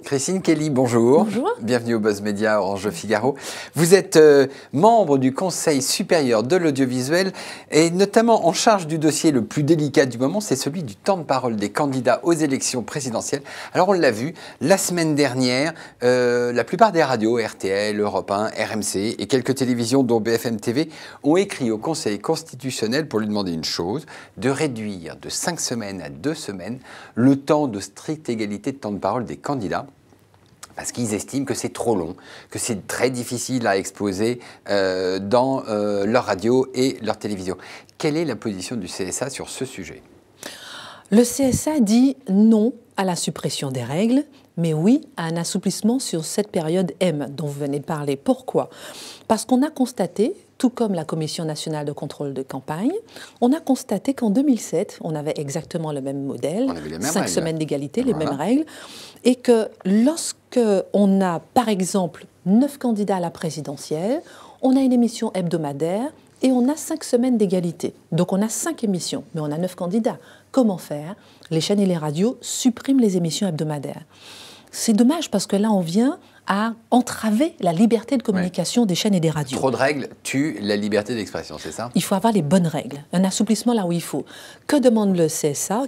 Christine Kelly, bonjour. Bonjour. Bienvenue au Buzz Média Orange Figaro. Vous êtes membre du Conseil supérieur de l'audiovisuel et notamment en charge du dossier le plus délicat du moment, c'est celui du temps de parole des candidats aux élections présidentielles. Alors on l'a vu, la semaine dernière, la plupart des radios, RTL, Europe 1, RMC et quelques télévisions dont BFM TV ont écrit au Conseil constitutionnel pour lui demander une chose, de réduire de 5 semaines à 2 semaines le temps de stricte égalité de temps de parole des candidats. Parce qu'ils estiment que c'est trop long, que c'est très difficile à exposer dans leur radio et leur télévision. Quelle est la position du CSA sur ce sujet? Le CSA dit non à la suppression des règles, mais oui à un assouplissement sur cette période M dont vous venez de parler. Pourquoi? Parce qu'on a constaté, tout comme la Commission nationale de contrôle de campagne, on a constaté qu'en 2007, on avait exactement le même modèle, 5 semaines d'égalité, les mêmes règles, et que lorsqu'on a, par exemple, 9 candidats à la présidentielle, on a une émission hebdomadaire et on a 5 semaines d'égalité. Donc on a 5 émissions, mais on a 9 candidats. Comment faire? Les chaînes et les radios suppriment les émissions hebdomadaires. C'est dommage parce que là, on vient à entraver la liberté de communication des chaînes et des radios. Trop de règles tuent la liberté d'expression, c'est ça? Il faut avoir les bonnes règles, un assouplissement là où il faut. Que demande le CSA?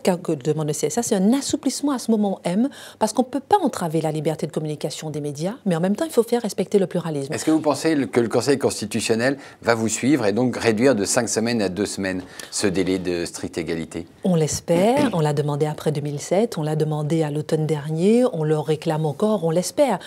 C'est un assouplissement à ce moment M, parce qu'on ne peut pas entraver la liberté de communication des médias, mais en même temps, il faut faire respecter le pluralisme. Est-ce que vous pensez que le Conseil constitutionnel va vous suivre et donc réduire de 5 semaines à 2 semaines ce délai de stricte égalité? On l'espère, on l'a demandé après 2007, on l'a demandé à l'automne dernier, on le réclame encore, on l'espère.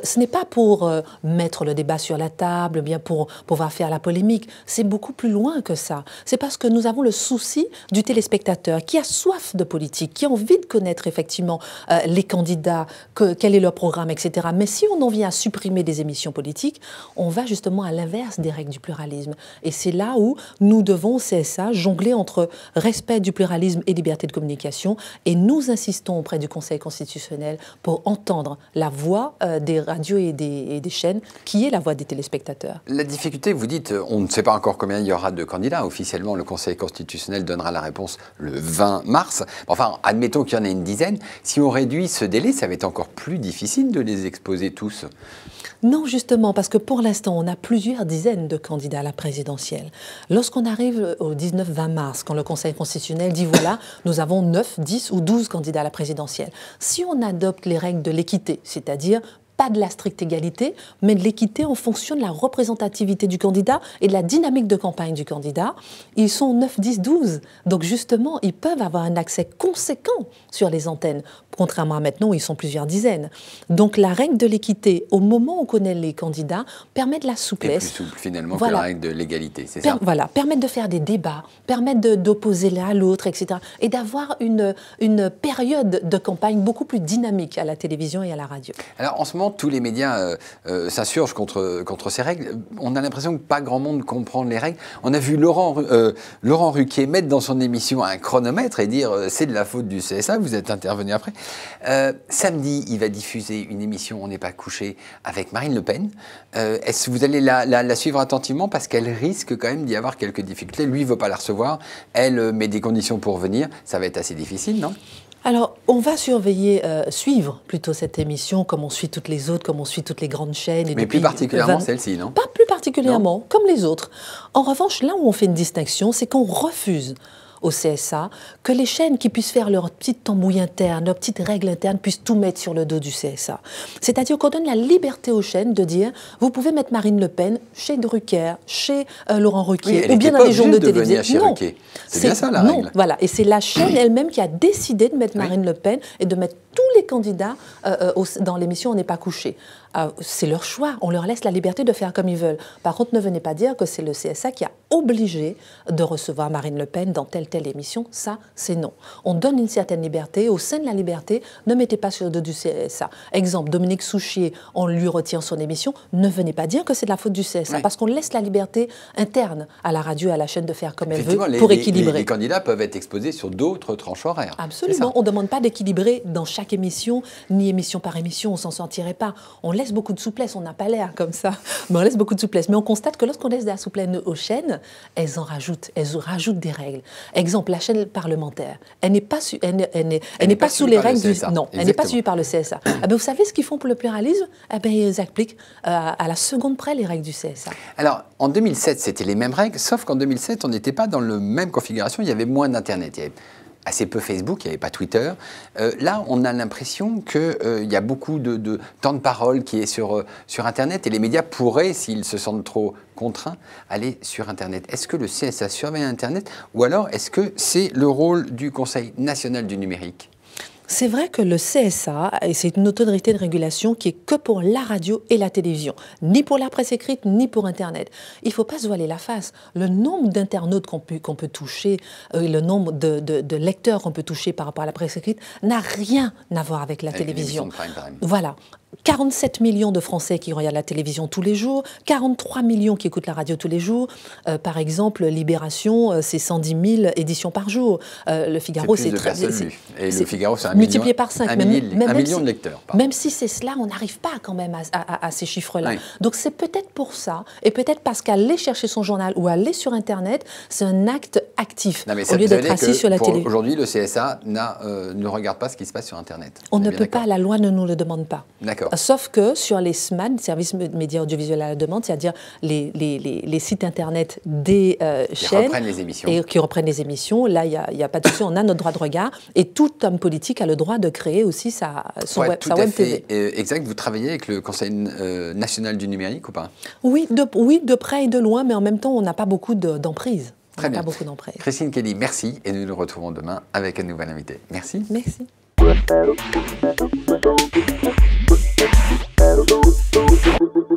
Ce n'est pas pour mettre le débat sur la table, bien pour pouvoir faire la polémique. C'est beaucoup plus loin que ça. C'est parce que nous avons le souci du téléspectateur qui a soif de politique, qui a envie de connaître effectivement les candidats, quel est leur programme, etc. Mais si on en vient à supprimer des émissions politiques, on va justement à l'inverse des règles du pluralisme. Et c'est là où nous devons, au CSA, jongler entre respect du pluralisme et liberté de communication. Et nous insistons auprès du Conseil constitutionnel pour entendre la voix des radios et des chaînes, qui est la voix des téléspectateurs. La difficulté, vous dites, on ne sait pas encore combien il y aura de candidats. Officiellement, le Conseil constitutionnel donnera la réponse le 20 mars. Enfin, admettons qu'il y en ait une dizaine. Si on réduit ce délai, ça va être encore plus difficile de les exposer tous. Non, justement, parce que pour l'instant, on a plusieurs dizaines de candidats à la présidentielle. Lorsqu'on arrive au 19-20 mars, quand le Conseil constitutionnel dit, voilà, nous avons 9, 10 ou 12 candidats à la présidentielle. Si on adopte les règles de l'équité, c'est-à-dire pas de la stricte égalité, mais de l'équité en fonction de la représentativité du candidat et de la dynamique de campagne du candidat. Ils sont 9, 10, 12. Donc justement, ils peuvent avoir un accès conséquent sur les antennes, contrairement à maintenant où ils sont plusieurs dizaines. Donc la règle de l'équité, au moment où on connaît les candidats, permet de la souplesse. Et plus souple finalement que la règle de l'égalité, c'est ça? Voilà, permettre de faire des débats, permettre d'opposer l'un à l'autre, etc. Et d'avoir une période de campagne beaucoup plus dynamique à la télévision et à la radio. Alors en ce moment, tous les médias s'insurgent contre ces règles. On a l'impression que pas grand monde comprend les règles. On a vu Laurent Ruquier mettre dans son émission un chronomètre et dire c'est de la faute du CSA, vous êtes intervenu après. Samedi, il va diffuser une émission On n'est pas couché avec Marine Le Pen. Est-ce que vous allez la suivre attentivement parce qu'elle risque quand même d'y avoir quelques difficultés? Lui ne veut pas la recevoir, elle met des conditions pour venir. Ça va être assez difficile, non? Alors, on va suivre plutôt cette émission, comme on suit toutes les autres, comme on suit toutes les grandes chaînes. Mais plus particulièrement celle-ci, non? Pas plus particulièrement, comme les autres. En revanche, là où on fait une distinction, c'est qu'on refuse au CSA que les chaînes qui puissent faire leur petite tambouille interne, leur petite règle interne, puissent tout mettre sur le dos du CSA. C'est-à-dire qu'on donne la liberté aux chaînes de dire vous pouvez mettre Marine Le Pen chez Drucker, chez Laurent Ruquier, oui, ou bien dans les journaux de télévision. Non, c'est bien ça la règle. Non, voilà. Et c'est la chaîne elle-même qui a décidé de mettre Marine Le Pen et de mettre tous les candidats dans l'émission On n'est pas couché. C'est leur choix, on leur laisse la liberté de faire comme ils veulent. Par contre, ne venez pas dire que c'est le CSA qui a obligé de recevoir Marine Le Pen dans telle émission. Ça, c'est non. On donne une certaine liberté. Au sein de la liberté, ne mettez pas sur le dos du CSA. Exemple, Dominique Souchier, on lui retient son émission. Ne venez pas dire que c'est de la faute du CSA, parce qu'on laisse la liberté interne à la radio et à la chaîne de faire comme elle veut pour équilibrer. Les candidats peuvent être exposés sur d'autres tranches horaires. Absolument. On ne demande pas d'équilibrer dans chaque émission, ni émission par émission, on s'en sentirait pas. On laisse beaucoup de souplesse, on n'a pas l'air comme ça, mais on laisse beaucoup de souplesse. Mais on constate que lorsqu'on laisse de la souplesse aux chaînes, chaînes, elles rajoutent des règles. Exemple, la chaîne parlementaire, elle n'est pas, elle n'est pas sous les règles du... Non, elle n'est pas suivie par le CSA. Ah ben, vous savez ce qu'ils font pour le pluralisme? Ah ben, ils appliquent à la seconde près les règles du CSA. Alors, en 2007, c'était les mêmes règles, sauf qu'en 2007, on n'était pas dans la même configuration, il y avait moins d'Internet. Il y avait assez peu Facebook, il n'y avait pas Twitter. Là, on a l'impression qu'il y a beaucoup de temps de parole qui est sur Internet et les médias pourraient, s'ils se sentent trop contraints, aller sur Internet. Est-ce que le CSA surveille Internet ou alors est-ce que c'est le rôle du Conseil national du numérique ? C'est vrai que le CSA, c'est une autorité de régulation qui est que pour la radio et la télévision, ni pour la presse écrite, ni pour Internet. Il ne faut pas se voiler la face. Le nombre d'internautes qu'on peut toucher, le nombre de lecteurs qu'on peut toucher par rapport à la presse écrite n'a rien à voir avec la télévision. Voilà. 47 millions de Français qui regardent la télévision tous les jours, 43 millions qui écoutent la radio tous les jours. Par exemple, Libération, c'est 110 000 éditions par jour. Le Figaro, c'est très... Et le Figaro, c'est multiplié par 5. Un million de lecteurs. Pardon. Même si c'est cela, on n'arrive pas quand même à ces chiffres-là. Oui. Donc c'est peut-être pour ça, et peut-être parce qu'aller chercher son journal ou aller sur Internet, c'est un acte actif, au lieu d'être assis sur la télé. Aujourd'hui, le CSA ne regarde pas ce qui se passe sur Internet. On ne peut pas, la loi ne nous le demande pas. D'accord. Sauf que sur les SMAD, services médias audiovisuels à la demande, c'est-à-dire les sites Internet des chaînes qui reprennent les émissions, là, il n'y a pas de souci, on a notre droit de regard, et tout homme politique a le droit de créer aussi sa web TV. Exact. Vous travaillez avec le Conseil national du numérique ou pas? Oui, de près et de loin, mais en même temps, on n'a pas beaucoup d'emprise. Très bien. Christine Kelly, merci, et nous nous retrouvons demain avec un nouvel invité. Merci. Merci. Thank you.